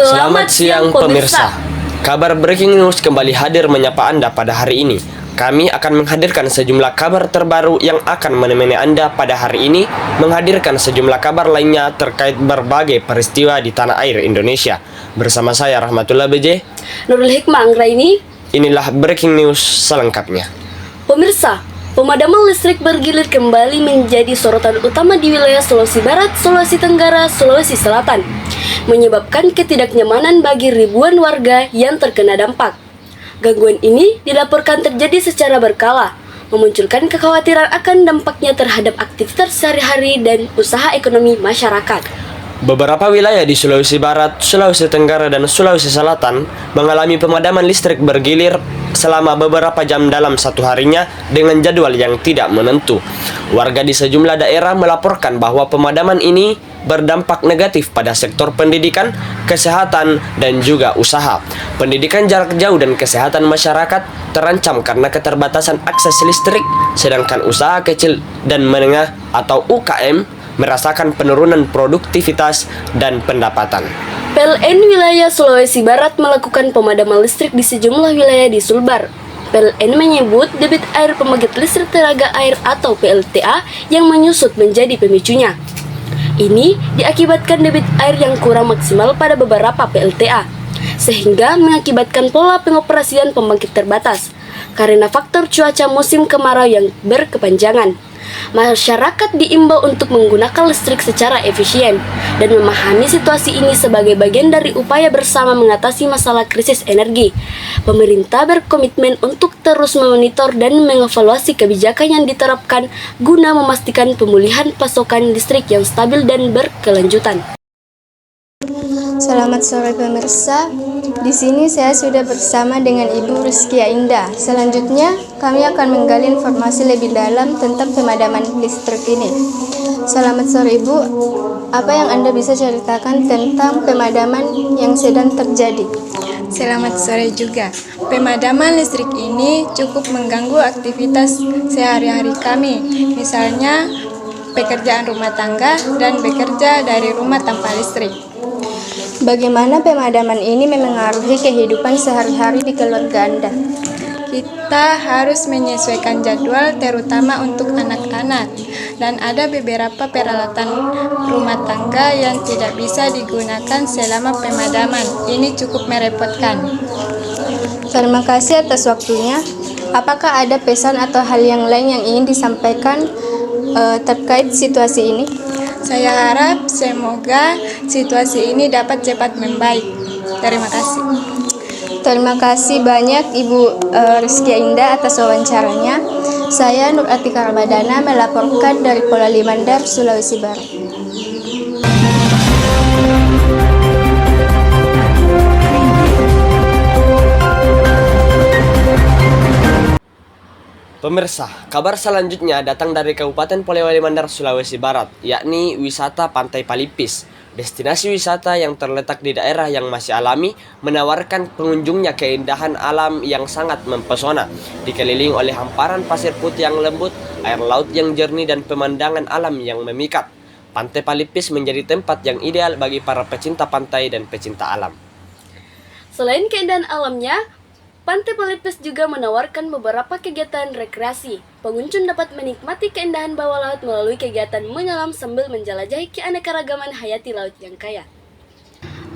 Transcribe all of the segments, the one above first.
Selamat siang pemirsa. Kabar Breaking News kembali hadir menyapa Anda pada hari ini. Kami akan menghadirkan sejumlah kabar terbaru yang akan menemani Anda pada hari ini, menghadirkan sejumlah kabar lainnya terkait berbagai peristiwa di tanah air Indonesia. Bersama saya Rahmatullah BJ, Nurul Hikmah Anggraini. Inilah Breaking News selengkapnya. Pemirsa, pemadaman listrik bergilir kembali menjadi sorotan utama di wilayah Sulawesi Barat, Sulawesi Tenggara, Sulawesi Selatan, menyebabkan ketidaknyamanan bagi ribuan warga yang terkena dampak. Gangguan ini dilaporkan terjadi secara berkala, memunculkan kekhawatiran akan dampaknya terhadap aktivitas sehari-hari dan usaha ekonomi masyarakat. Beberapa wilayah di Sulawesi Barat, Sulawesi Tenggara, dan Sulawesi Selatan mengalami pemadaman listrik bergilir selama beberapa jam dalam satu harinya dengan jadwal yang tidak menentu. Warga di sejumlah daerah melaporkan bahwa pemadaman ini berdampak negatif pada sektor pendidikan, kesehatan, dan juga usaha. Pendidikan jarak jauh dan kesehatan masyarakat terancam karena keterbatasan akses listrik, sedangkan usaha kecil dan menengah atau UKM merasakan penurunan produktivitas dan pendapatan. PLN wilayah Sulawesi Barat melakukan pemadaman listrik di sejumlah wilayah di Sulbar. PLN menyebut debit air pembangkit listrik tenaga air atau PLTA yang menyusut menjadi pemicunya. Ini diakibatkan debit air yang kurang maksimal pada beberapa PLTA, sehingga mengakibatkan pola pengoperasian pembangkit terbatas karena faktor cuaca musim kemarau yang berkepanjangan. Masyarakat diimbau untuk menggunakan listrik secara efisien dan memahami situasi ini sebagai bagian dari upaya bersama mengatasi masalah krisis energi. Pemerintah berkomitmen untuk terus memonitor dan mengevaluasi kebijakan yang diterapkan guna memastikan pemulihan pasokan listrik yang stabil dan berkelanjutan. Selamat sore pemirsa. Di sini saya sudah bersama dengan Ibu Rizkia Indah. Selanjutnya, kami akan menggali informasi lebih dalam tentang pemadaman listrik ini. Selamat sore Ibu. Apa yang Anda bisa ceritakan tentang pemadaman yang sedang terjadi? Selamat sore juga. Pemadaman listrik ini cukup mengganggu aktivitas sehari-hari kami. Misalnya, pekerjaan rumah tangga dan bekerja dari rumah tanpa listrik. Bagaimana pemadaman ini memengaruhi kehidupan sehari-hari di keluarga Anda? Kita harus menyesuaikan jadwal terutama untuk anak-anak, dan ada beberapa peralatan rumah tangga yang tidak bisa digunakan selama pemadaman. Ini cukup merepotkan. Terima kasih atas waktunya. Apakah ada pesan atau hal yang lain yang ingin disampaikan terkait situasi ini? Saya harap semoga situasi ini dapat cepat membaik. Terima kasih. Terima kasih banyak Ibu Rizkia Indah atas wawancaranya. Saya Nur Atika Ramadana melaporkan dari Polali Mandar, Sulawesi Barat. Pemirsa, kabar selanjutnya datang dari Kabupaten Polewali Mandar, Sulawesi Barat, yakni wisata Pantai Palipis. Destinasi wisata yang terletak di daerah yang masih alami menawarkan pengunjungnya keindahan alam yang sangat mempesona, dikelilingi oleh hamparan pasir putih yang lembut, air laut yang jernih, dan pemandangan alam yang memikat. Pantai Palipis menjadi tempat yang ideal bagi para pecinta pantai dan pecinta alam. Selain keindahan alamnya, Pantai Palipis juga menawarkan beberapa kegiatan rekreasi. Pengunjung dapat menikmati keindahan bawah laut melalui kegiatan menyelam sambil menjelajahi keanekaragaman hayati laut yang kaya.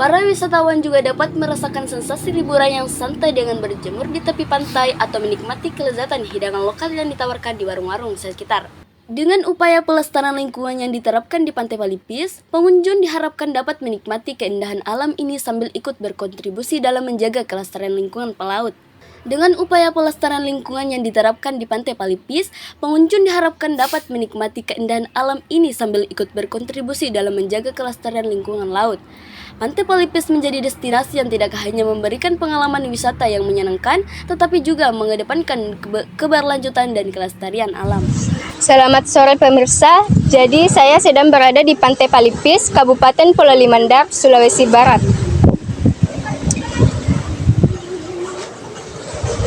Para wisatawan juga dapat merasakan sensasi liburan yang santai dengan berjemur di tepi pantai atau menikmati kelezatan hidangan lokal yang ditawarkan di warung-warung sekitar. Dengan upaya pelestarian lingkungan yang diterapkan di Pantai Palipis, pengunjung diharapkan dapat menikmati keindahan alam ini sambil ikut berkontribusi dalam menjaga kelestarian lingkungan pelaut. Dengan upaya pelestarian lingkungan yang diterapkan di Pantai Palipis, pengunjung diharapkan dapat menikmati keindahan alam ini sambil ikut berkontribusi dalam menjaga kelestarian lingkungan laut. Pantai Palipis menjadi destinasi yang tidak hanya memberikan pengalaman wisata yang menyenangkan, tetapi juga mengedepankan keberlanjutan dan kelestarian alam. Selamat sore pemirsa. Jadi saya sedang berada di Pantai Palipis, Kabupaten Polali Mandar, Sulawesi Barat.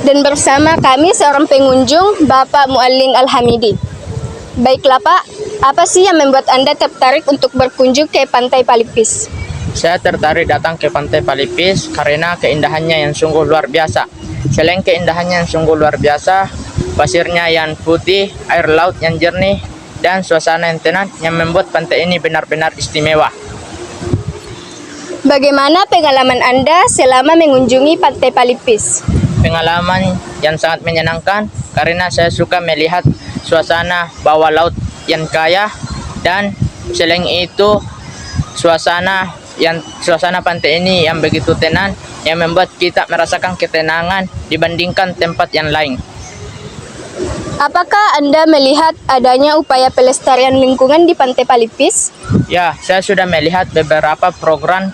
Dan bersama kami seorang pengunjung, Bapak Muallin Al-Hamidi. Baiklah Pak, apa sih yang membuat Anda tertarik untuk berkunjung ke Pantai Palipis? Saya tertarik datang ke Pantai Palipis karena keindahannya yang sungguh luar biasa. Selain keindahannya yang sungguh luar biasa, pasirnya yang putih, air laut yang jernih, dan suasana yang tenang yang membuat pantai ini benar-benar istimewa. Bagaimana pengalaman Anda selama mengunjungi Pantai Palipis? Pengalaman yang sangat menyenangkan karena saya suka melihat suasana bawah laut yang kaya, dan selain itu suasana pantai ini yang begitu tenang yang membuat kita merasakan ketenangan dibandingkan tempat yang lain. Apakah Anda melihat adanya upaya pelestarian lingkungan di Pantai Palipis? Ya, saya sudah melihat beberapa program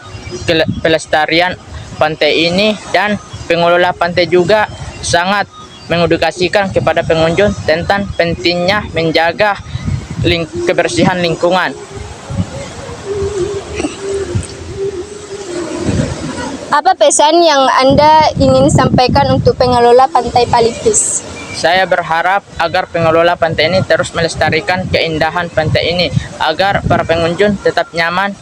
pelestarian pantai ini, dan pengelola pantai juga sangat mengedukasikan kepada pengunjung tentang pentingnya menjaga kebersihan lingkungan. Apa pesan yang Anda ingin sampaikan untuk pengelola Pantai Palipis? Saya berharap agar pengelola pantai ini terus melestarikan keindahan pantai ini agar para pengunjung tetap nyaman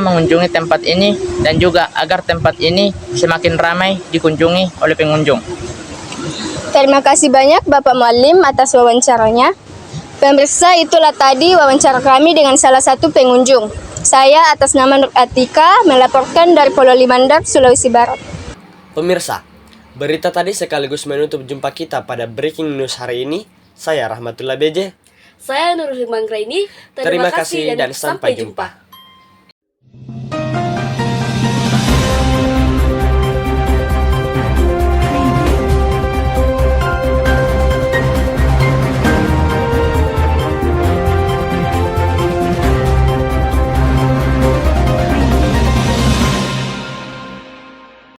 mengunjungi tempat ini, dan juga agar tempat ini semakin ramai dikunjungi oleh pengunjung. Terima kasih banyak Bapak Muallim atas wawancaranya. Pemirsa, itulah tadi wawancara kami dengan salah satu pengunjung. Saya atas nama Nur Atika melaporkan dari Pulau Limandar, Sulawesi Barat. Pemirsa, berita tadi sekaligus menutup jumpa kita pada Breaking News hari ini. Saya Rahmatullah BJ. Saya Nurul Manggraini. Terima kasih dan sampai jumpa.